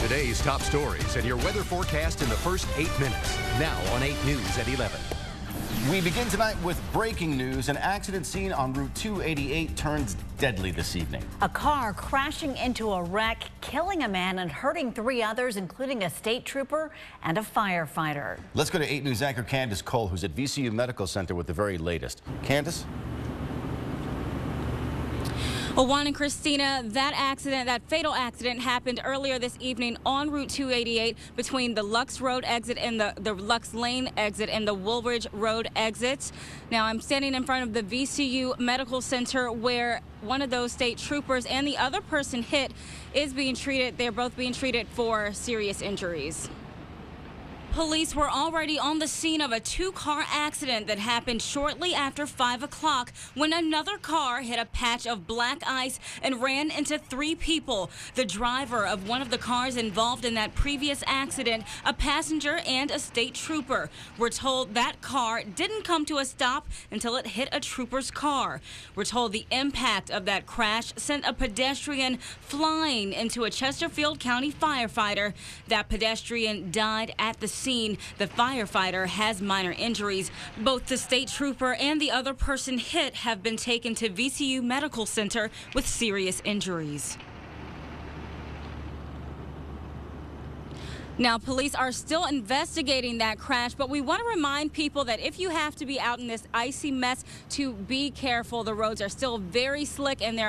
Today's top stories and your weather forecast in the first 8 minutes. Now on 8 News at 11. We begin tonight with breaking news. An accident scene on Route 288 turns deadly this evening. A car crashing into a wreck, killing a man and hurting 3 others, including a state trooper and a firefighter. Let's go to 8 News anchor Candace Cole, who's at VCU Medical Center with the very latest. Candace? Well, Juan and Christina, that fatal accident happened earlier this evening on Route 288 between the Lux Road exit and the Lux Lane exit and the Woolridge Road exit. Now, I'm standing in front of the VCU Medical Center where one of those state troopers and the other person hit is being treated. They're both being treated for serious injuries. Police were already on the scene of a 2-car accident that happened shortly after 5 o'clock when another car hit a patch of black ice and ran into 3 people. The driver of one of the cars involved in that previous accident, a passenger and a state trooper. We're told that car didn't come to a stop until it hit a trooper's car. We're told the impact of that crash sent a pedestrian flying into a Chesterfield County firefighter. That pedestrian died at the scene. The firefighter has minor injuries. Both the state trooper and the other person hit have been taken to VCU Medical Center with serious injuries. Now, police are still investigating that crash, but we want to remind people that if you have to be out in this icy mess, to be careful. The roads are still very slick, and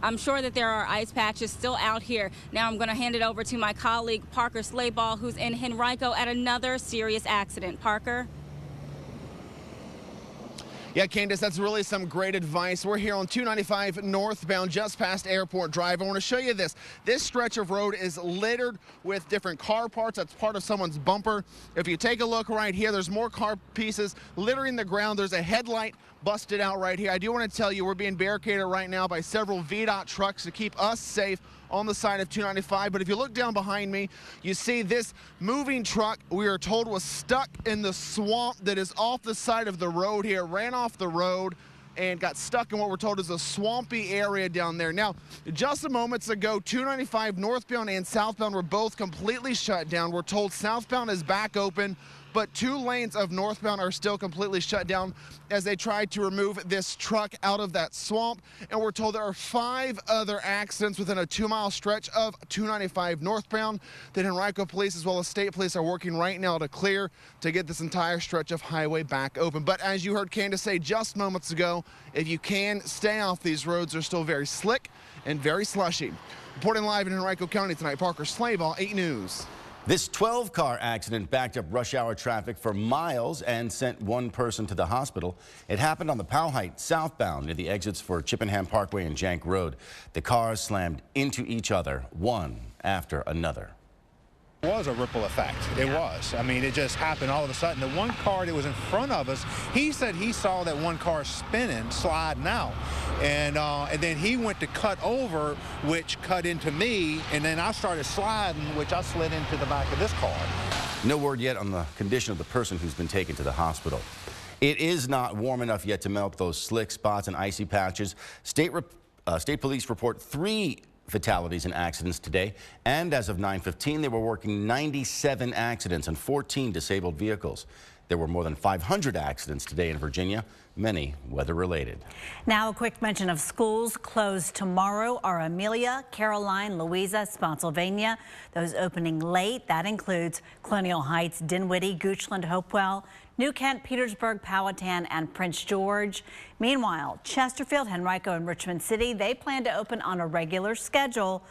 I'm sure that there are ice patches still out here. Now I'm going to hand it over to my colleague, Parker Slayball, who's in Henrico at another serious accident. Parker? Yeah, Candace, that's really some great advice. We're here on 295 northbound, just past Airport Drive. I want to show you this. This stretch of road is littered with different car parts. That's part of someone's bumper. If you take a look right here, there's more car pieces littering the ground. There's a headlight busted out right here. I do want to tell you we're being barricaded right now by several VDOT trucks to keep us safe on the side of 295. But if you look down behind me, you see this moving truck, we are told, was stuck in the swamp that is off the side of the road here, ran off the road and got stuck in what we're told is a swampy area down there. Now, just a moments ago, 295 northbound and southbound were both completely shut down. We're told southbound is back open, but 2 lanes of northbound are still completely shut down as they tried to remove this truck out of that swamp. And we're told there are 5 other accidents within a 2-mile stretch of 295 northbound that Henrico Police as well as state police are working right now to clear to get this entire stretch of highway back open. But as you heard Candace say just moments ago, if you can, stay off these roads. They're still very slick and very slushy. Reporting live in Henrico County tonight, Parker Slayball, 8 News. This 12-car accident backed up rush hour traffic for miles and sent 1 person to the hospital. It happened on the Powhite southbound near the exits for Chippenham Parkway and Jank Road. The cars slammed into each other, one after another. It was a ripple effect. It was. I mean, it just happened all of a sudden. The one car that was in front of us, he said he saw that one car spinning, sliding out. And then he went to cut over, which cut into me. And then I started sliding, which I slid into the back of this car. No word yet on the condition of the person who's been taken to the hospital. It is not warm enough yet to melt those slick spots and icy patches. State police report 3 fatalities and accidents today, and as of 9:15 they were working 97 accidents and 14 disabled vehicles. There were more than 500 accidents today in Virginia, many weather-related. Now a quick mention of schools closed tomorrow are Amelia, Caroline, Louisa, Spotsylvania. Those opening late. That includes Colonial Heights, Dinwiddie, Goochland, Hopewell, New Kent, Petersburg, Powhatan, and Prince George. Meanwhile, Chesterfield, Henrico, and Richmond City, they plan to open on a regular schedule.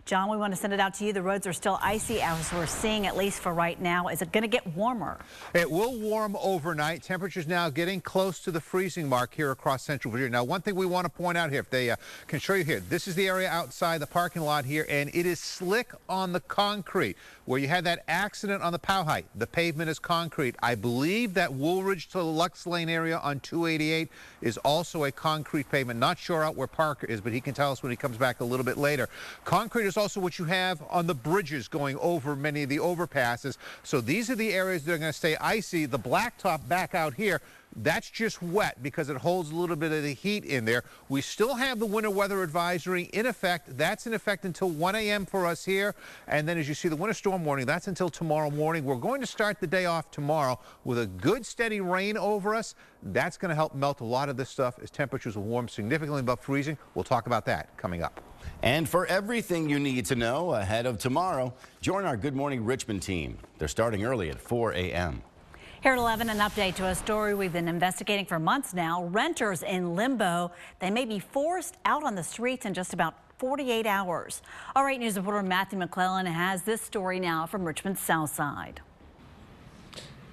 John, we want to send it out to you. The roads are still icy as we're seeing, at least for right now. Is it going to get warmer? It will warm overnight. Temperatures now getting close to the freezing mark here across central Virginia. Now, one thing we want to point out here, if they can show you here, this is the area outside the parking lot here, and it is slick on the concrete. Where you had that accident on the Powhite, the pavement is concrete. I believe that Woolridge to the Lux Lane area on 288 is also a concrete pavement. Not sure out where Parker is, but he can tell us when he comes back a little bit later. Concrete is here's also what you have on the bridges going over many of the overpasses. So these are the areas that are going to stay icy. The blacktop back out here, that's just wet because it holds a little bit of the heat in there. We still have the winter weather advisory in effect. That's in effect until 1 a.m. for us here. And then as you see the winter storm warning, that's until tomorrow morning. We're going to start the day off tomorrow with a good steady rain over us. That's going to help melt a lot of this stuff as temperatures will warm significantly above freezing. We'll talk about that coming up. And for everything you need to know ahead of tomorrow, join our Good Morning Richmond team. They're starting early at 4 a.m. Here at 11, an update to a story we've been investigating for months now. Renters in limbo. They may be forced out on the streets in just about 48 hours. Our 8 News reporter Matthew McClellan has this story now from Richmond's South Side.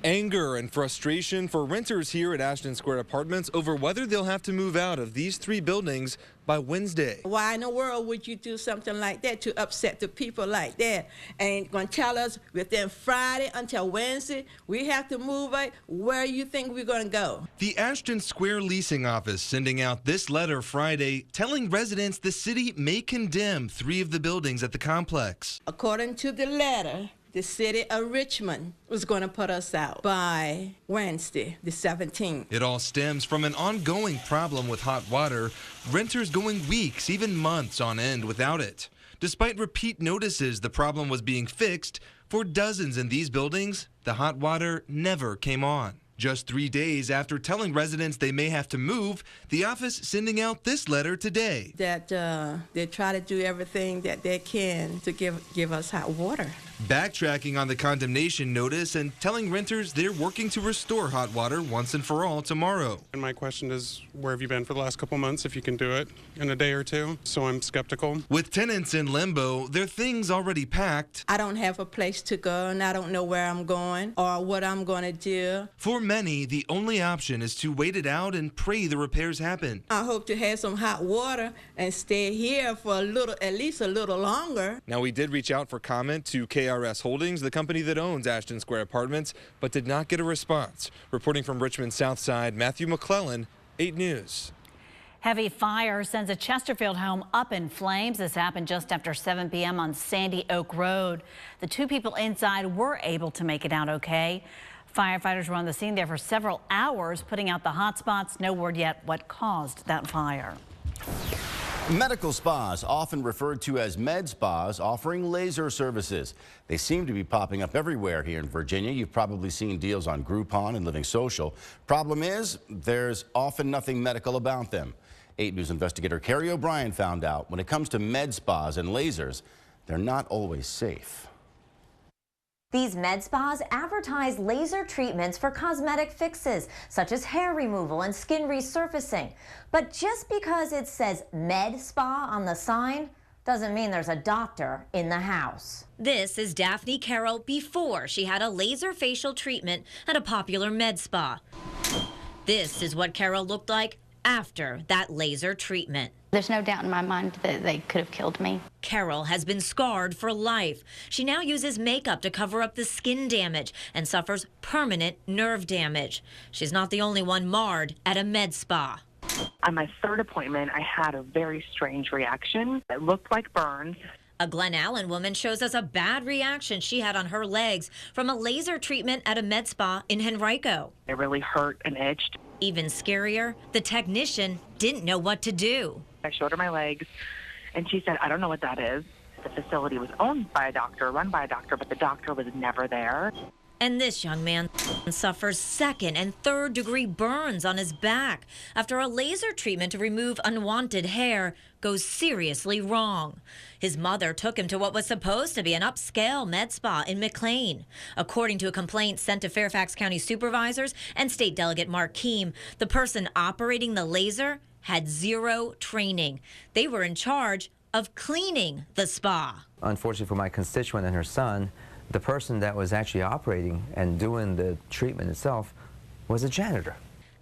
Anger and frustration for renters here at Ashton Square Apartments over whether they'll have to move out of these 3 buildings by Wednesday. Why in the world would you do something like that to upset the people like that? And going to tell us within Friday until Wednesday we have to move it? Where you think we're going to go? The Ashton Square leasing office sending out this letter Friday telling residents the city may condemn 3 of the buildings at the complex. According to the letter, the city of Richmond was going to put us out by Wednesday, the 17th. It all stems from an ongoing problem with hot water, renters going weeks, even months on end without it. Despite repeat notices the problem was being fixed, for dozens in these buildings, the hot water never came on. Just 3 days after telling residents they may have to move, the office sending out this letter today. That they try to do everything that they can to give us hot water. Backtracking on the condemnation notice and telling renters they're working to restore hot water once and for all tomorrow. And my question is, where have you been for the last couple months if you can do it in a day or two? So I'm skeptical. With tenants in limbo, their things already packed. I don't have a place to go and I don't know where I'm going or what I'm going to do. For many, the only option is to wait it out and pray the repairs happen. I hope to have some hot water and stay here for at least a little longer. Now, we did reach out for comment to KRS Holdings, the company that owns Ashton Square Apartments, but did not get a response. Reporting from Richmond South Side, Matthew McClellan, 8 News. Heavy fire sends a Chesterfield home up in flames. This happened just after 7 p.m. on Sandy Oak Road. The 2 people inside were able to make it out okay. Firefighters were on the scene there for several hours, putting out the hot spots. No word yet what caused that fire. Medical spas, often referred to as med spas, offering laser services. They seem to be popping up everywhere here in Virginia. You've probably seen deals on Groupon and Living Social. Problem is, there's often nothing medical about them. 8 News investigator Carrie O'Brien found out when it comes to med spas and lasers, they're not always safe. These med spas advertise laser treatments for cosmetic fixes, such as hair removal and skin resurfacing. But just because it says med spa on the sign doesn't mean there's a doctor in the house. This is Daphne Carroll before she had a laser facial treatment at a popular med spa. This is what Carroll looked like after that laser treatment. There's no doubt in my mind that they could have killed me. Carroll has been scarred for life. She now uses makeup to cover up the skin damage and suffers permanent nerve damage. She's not the only one marred at a med spa. On my 3rd appointment, I had a very strange reaction. It looked like burns. A Glen Allen woman shows us a bad reaction she had on her legs from a laser treatment at a med spa in Henrico. It really hurt and itched. Even scarier, the technician didn't know what to do. I showed her my legs, and she said, I don't know what that is. The facility was owned by a doctor, run by a doctor, but the doctor was never there. And this young man suffers 2nd and 3rd degree burns on his back after a laser treatment to remove unwanted hair goes seriously wrong. His mother took him to what was supposed to be an upscale med spa in McLean. According to a complaint sent to Fairfax County supervisors and State Delegate Mark Keem, the person operating the laser had 0 training. They were in charge of cleaning the spa. Unfortunately for my constituent and her son, the person that was actually operating and doing the treatment itself was a janitor.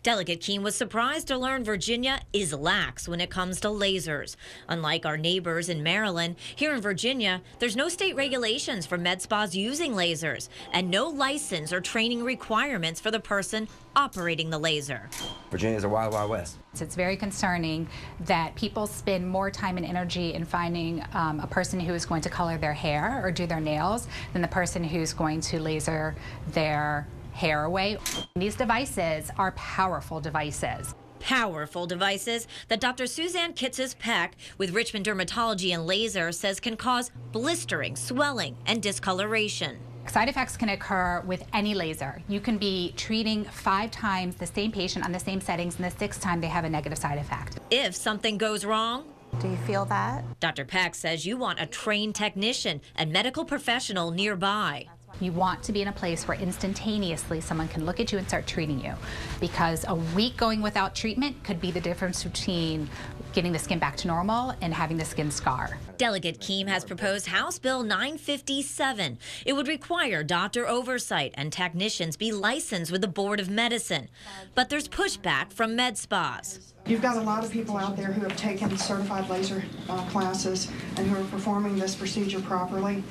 Delegate Keene was surprised to learn Virginia is lax when it comes to lasers. Unlike our neighbors in Maryland, here in Virginia, there's no state regulations for med spas using lasers and no license or training requirements for the person operating the laser. Virginia is a wild, wild west. It's very concerning that people spend more time and energy in finding a person who is going to color their hair or do their nails than the person who's going to laser their hair away. These devices are powerful devices. Powerful devices that Dr. Suzanne Kitzes-Peck with Richmond Dermatology and Laser says can cause blistering, swelling, and discoloration. Side effects can occur with any laser. You can be treating 5 times the same patient on the same settings, and the 6th time they have a negative side effect. If something goes wrong, do you feel that? Dr. Peck says you want a trained technician and medical professional nearby. You want to be in a place where instantaneously someone can look at you and start treating you, because a week going without treatment could be the difference between getting the skin back to normal and having the skin scar. Delegate Keene has proposed House Bill 957. It would require doctor oversight and technicians be licensed with the Board of Medicine. But there's pushback from med spas. You've got a lot of people out there who have taken certified laser classes and who are performing this procedure properly.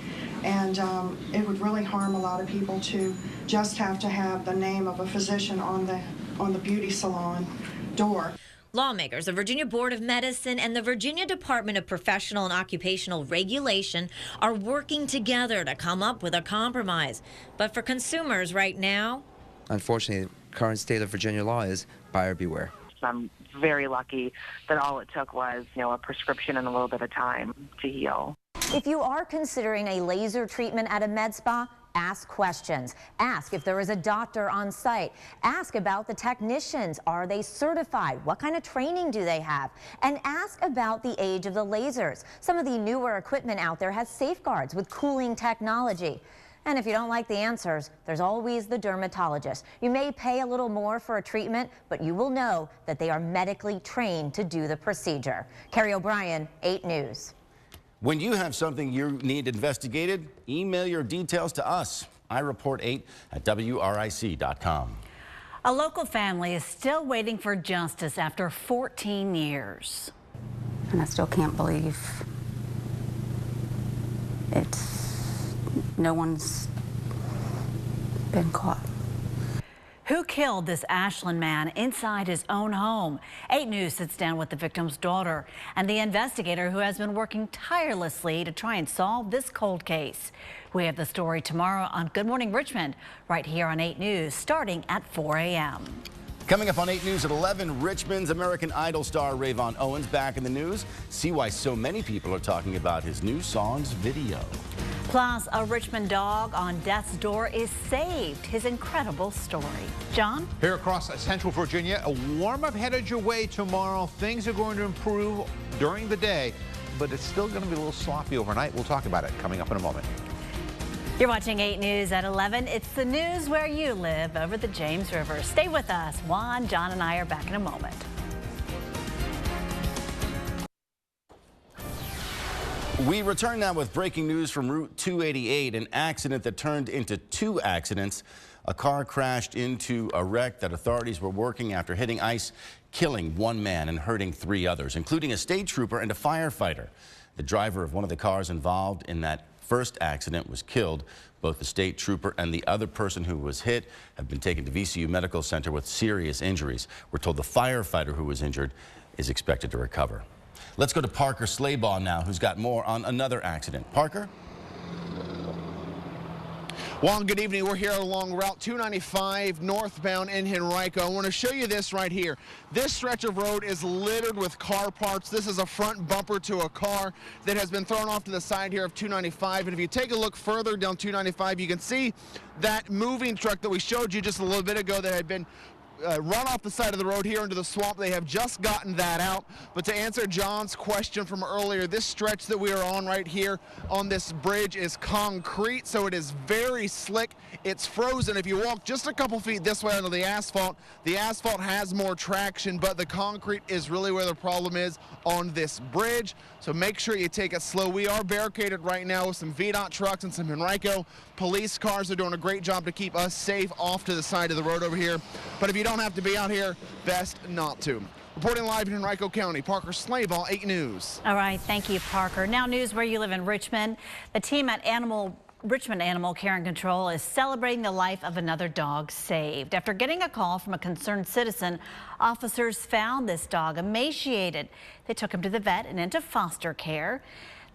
And it would really harm a lot of people to just have to have the name of a physician on the beauty salon door. Lawmakers, the Virginia Board of Medicine, and the Virginia Department of Professional and Occupational Regulation are working together to come up with a compromise. But for consumers right now, Unfortunately, the current state of Virginia law is buyer beware. I'm very lucky that all it took was, a prescription and a little bit of time to heal. If you are considering a laser treatment at a med spa, ask questions. Ask if there is a doctor on site. Ask about the technicians. Are they certified? What kind of training do they have? And ask about the age of the lasers. Some of the newer equipment out there has safeguards with cooling technology. And if you don't like the answers, there's always the dermatologist. You may pay a little more for a treatment, but you will know that they are medically trained to do the procedure. Carrie O'Brien, 8 News. When you have something you need investigated, email your details to us. ireport8@wric.com. A local family is still waiting for justice after 14 years. And I still can't believe no one's been caught. Who killed this Ashland man inside his own home? 8 News sits down with the victim's daughter and the investigator who has been working tirelessly to try and solve this cold case. We have the story tomorrow on Good Morning Richmond, right here on 8 News, starting at 4 a.m. Coming up on 8 News at 11, Richmond's American Idol star Rayvon Owens back in the news. See why so many people are talking about his new song's video. Plus, a Richmond dog on death's door is saved. His incredible story. John? Here across central Virginia, a warm-up headed your way tomorrow. Things are going to improve during the day, but it's still going to be a little sloppy overnight. We'll talk about it coming up in a moment. You're watching 8 News at 11. It's the news where you live over the James River. Stay with us. Juan, John, and I are back in a moment. We return now with breaking news from Route 288, an accident that turned into 2 accidents. A car crashed into a wreck that authorities were working after hitting ice, killing 1 man and hurting 3 others, including a state trooper and a firefighter. The driver of one of the cars involved in that first accident was killed. Both the state trooper and the other person who was hit have been taken to VCU Medical Center with serious injuries. We're told the firefighter who was injured is expected to recover. Let's go to Parker Slaybaugh now, who's got more on another accident. Parker? Well, good evening. We're here along Route 295 northbound in Henrico. I want to show you this right here. This stretch of road is littered with car parts. This is a front bumper to a car that has been thrown off to the side here of 295. And if you take a look further down 295, you can see that moving truck that we showed you just a little bit ago that had been run off the side of the road here into the swamp. They have just gotten that out. But to answer John's question from earlier, this stretch that we are on right here on this bridge is concrete, so it is very slick. It's frozen. If you walk just a couple feet this way onto the asphalt has more traction, but the concrete is really where the problem is on this bridge. So make sure you take it slow. We are barricaded right now with some VDOT trucks and some Henrico police cars. Are doing a great job to keep us safe off to the side of the road over here. But if you don't have to be out here, best not to. Reporting live in Henrico County, Parker Slayball, 8 News. All right, thank you, Parker. Now news where you live in Richmond. The team at Richmond Animal Care and Control is celebrating the life of another dog saved. After getting a call from a concerned citizen, officers found this dog emaciated. They took him to the vet and into foster care.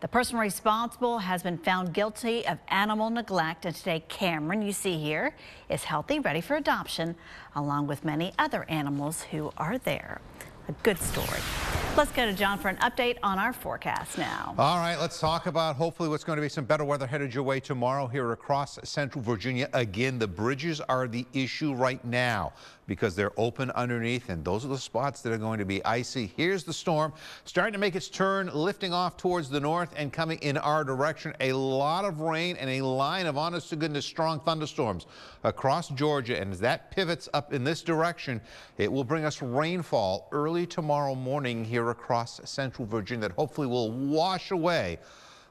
The person responsible has been found guilty of animal neglect, and today Cameron, you see here, is healthy, ready for adoption, along with many other animals who are there. A good story. Let's go to John for an update on our forecast now. All right, let's talk about hopefully what's going to be some better weather headed your way tomorrow here across central Virginia. Again, the bridges are the issue right now because they're open underneath, and those are the spots that are going to be icy. Here's the storm starting to make its turn, lifting off towards the north and coming in our direction. A lot of rain and a line of honest to goodness strong thunderstorms across Georgia, and as that pivots up in this direction, it will bring us rainfall early tomorrow morning here across central Virginia that hopefully will wash away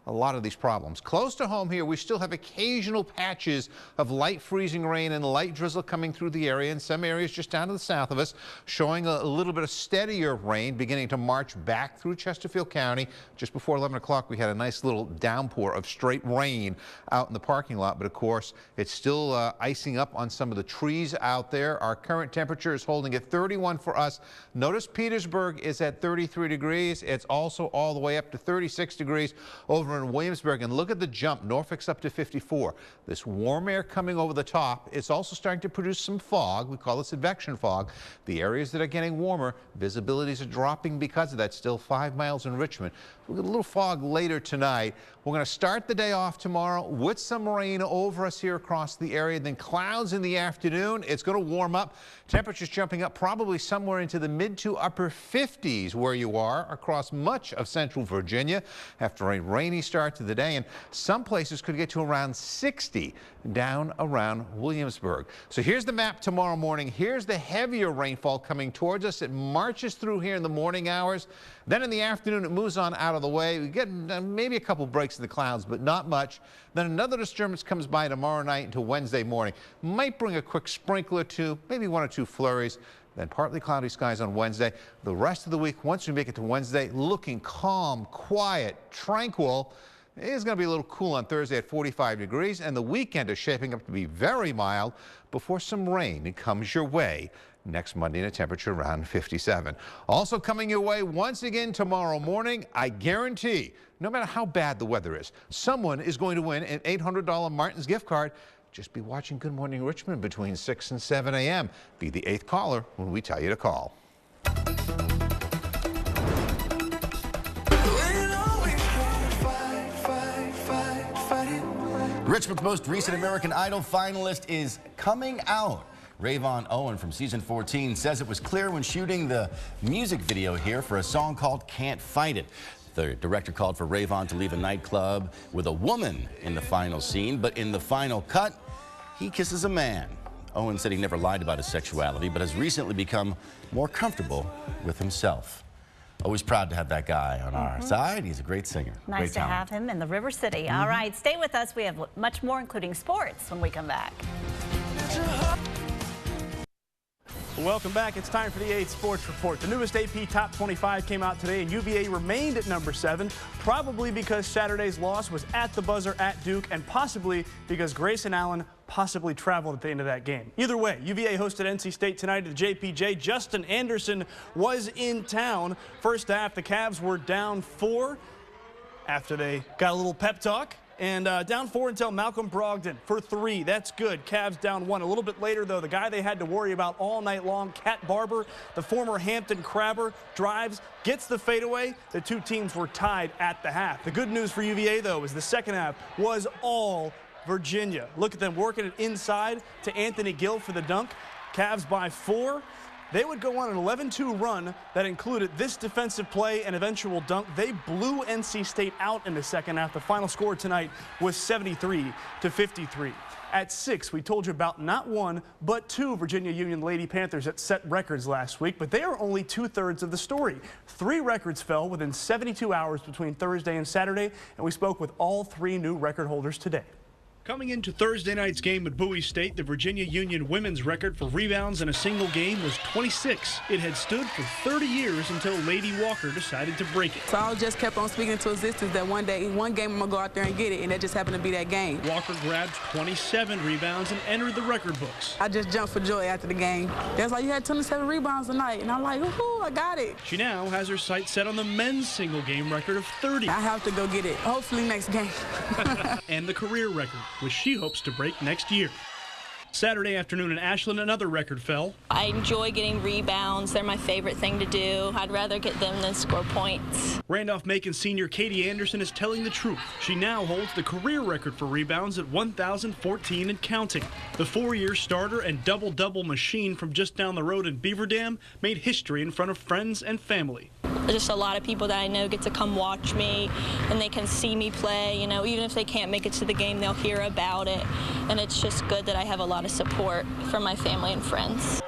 a lot of these problems. Close to home here, we still have occasional patches of light freezing rain and light drizzle coming through the area. In some areas just down to the south of us, showing a little bit of steadier rain beginning to march back through Chesterfield County. Just before 11 o'clock, we had a nice little downpour of straight rain out in the parking lot. But of course, it's still icing up on some of the trees out there. Our current temperature is holding at 31 for us. Notice Petersburg is at 33 degrees. It's also all the way up to 36 degrees over in Williamsburg, and look at the jump. Norfolk's up to 54. This warm air coming over the top, it's also starting to produce some fog. We call this advection fog. The areas that are getting warmer, visibilities are dropping because of that. Still 5 miles in Richmond. We'll get a little fog later tonight. We're going to start the day off tomorrow with some rain over us here across the area, then clouds in the afternoon. It's going to warm up. Temperatures jumping up probably somewhere into the mid to upper 50s where you are across much of central Virginia after a rainy start to the day, and some places could get to around 60 down around Williamsburg. So here's the map tomorrow morning. Here's the heavier rainfall coming towards us. It marches through here in the morning hours. Then in the afternoon, it moves on out of the way. We get maybe a couple breaks in the clouds, but not much. Then another disturbance comes by tomorrow night into Wednesday morning. Might bring a quick sprinkle or two, maybe 1 or 2 flurries. Then partly cloudy skies on Wednesday. The rest of the week, once we make it to Wednesday, looking calm, quiet, tranquil. It is going to be a little cool on Thursday at 45 degrees, and the weekend is shaping up to be very mild before some rain comes your way next Monday in a temperature around 57. Also coming your way once again tomorrow morning, I guarantee, no matter how bad the weather is, someone is going to win an $800 Martin's gift card. Just be watching Good Morning Richmond between 6 and 7 a.m. Be the 8th caller when we tell you to call. Richmond's most recent American Idol finalist is coming out. Rayvon Owen from season 14 says it was clear when shooting the music video here for a song called Can't Fight It. The director called for Rayvon to leave a nightclub with a woman in the final scene, but in the final cut, he kisses a man. Owen said he never lied about his sexuality, but has recently become more comfortable with himself. Always proud to have that guy on our side. He's a great singer. Nice to have him in the River City. All right, stay with us. We have much more, including sports, when we come back. Welcome back. It's time for the 8th Sports Report. The newest AP Top 25 came out today, and UVA remained at number 7, probably because Saturday's loss was at the buzzer at Duke, and possibly because Grayson Allen possibly traveled at the end of that game. Either way, UVA hosted NC State tonight at the JPJ. Justin Anderson was in town. First half, the Cavs were down 4 after they got a little pep talk. And down 4 until Malcolm Brogdon for 3. That's good. Cavs down 1. A little bit later, though, the guy they had to worry about all night long, Cat Barber, the former Hampton Crabber, drives, gets the fadeaway. The two teams were tied at the half. The good news for UVA, though, is the second half was all Virginia. Look at them working it inside to Anthony Gill for the dunk. Cavs by 4. They would go on an 11-2 run that included this defensive play and eventual dunk. They blew NC State out in the second half. The final score tonight was 73-53. At 6, we told you about not 1, but 2 Virginia Union Lady Panthers that set records last week, but they are only 2/3 of the story. 3 records fell within 72 hours between Thursday and Saturday, and we spoke with all 3 new record holders today. Coming into Thursday night's game at Bowie State, the Virginia Union women's record for rebounds in a single game was 26. It had stood for 30 years until Lady Walker decided to break it. So I just kept on speaking into existence that one day, one game I'm going to go out there and get it, and that just happened to be that game. Walker grabbed 27 rebounds and entered the record books. I just jumped for joy after the game. That's like, you had 27 rebounds tonight, and I'm like, woohoo, I got it. She now has her sights set on the men's single game record of 30. I have to go get it, hopefully next game. And the career record, which she hopes to break next year. Saturday afternoon in Ashland, another record fell. I enjoy getting rebounds. They're my favorite thing to do. I'd rather get them than score points. Randolph-Macon senior Katie Anderson is telling the truth. She now holds the career record for rebounds at 1,014 and counting. The 4-year starter and double-double machine from just down the road in Beaver Dam made history in front of friends and family. Just a lot of people that I know get to come watch me, and they can see me play. You know, even if they can't make it to the game, they'll hear about it. And it's just good that I have a lot of support from my family and friends.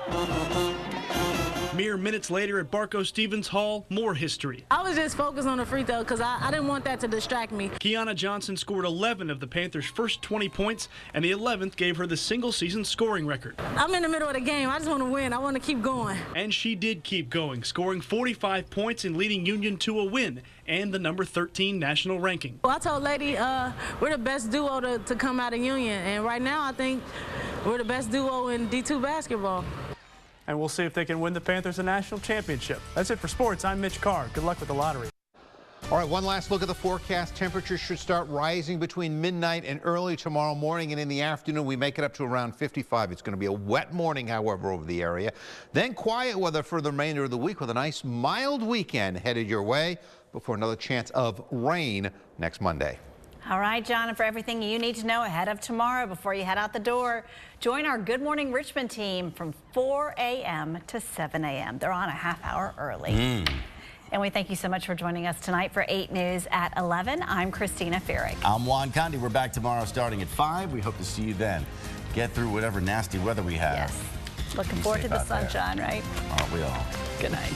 Mere minutes later at Barco Stevens Hall, more history. I was just focused on the free throw because I didn't want that to distract me. Kiana Johnson scored 11 of the Panthers' first 20 points, and the 11th gave her the single-season scoring record. I'm in the middle of the game. I just want to win. I want to keep going. And she did keep going, scoring 45 points and leading Union to a win and the number 13 national ranking. Well, I told Lady we're the best duo to come out of Union, and right now I think we're the best duo in D2 basketball. And we'll see if they can win the Panthers a national championship. That's it for sports. I'm Mitch Carr. Good luck with the lottery. All right, one last look at the forecast. Temperatures should start rising between midnight and early tomorrow morning, and in the afternoon we make it up to around 55. It's going to be a wet morning, however, over the area. Then quiet weather for the remainder of the week with a nice mild weekend headed your way before another chance of rain next Monday. All right, John, and for everything you need to know ahead of tomorrow before you head out the door, join our Good Morning Richmond team from 4 a.m. to 7 a.m. They're on a half hour early. And we thank you so much for joining us tonight for 8 News at 11. I'm Christina Ferrick. I'm Juan Condi. We're back tomorrow starting at 5. We hope to see you then. Get through whatever nasty weather we have. Yes. Looking forward to the sunshine, right? Aren't we all? Good night.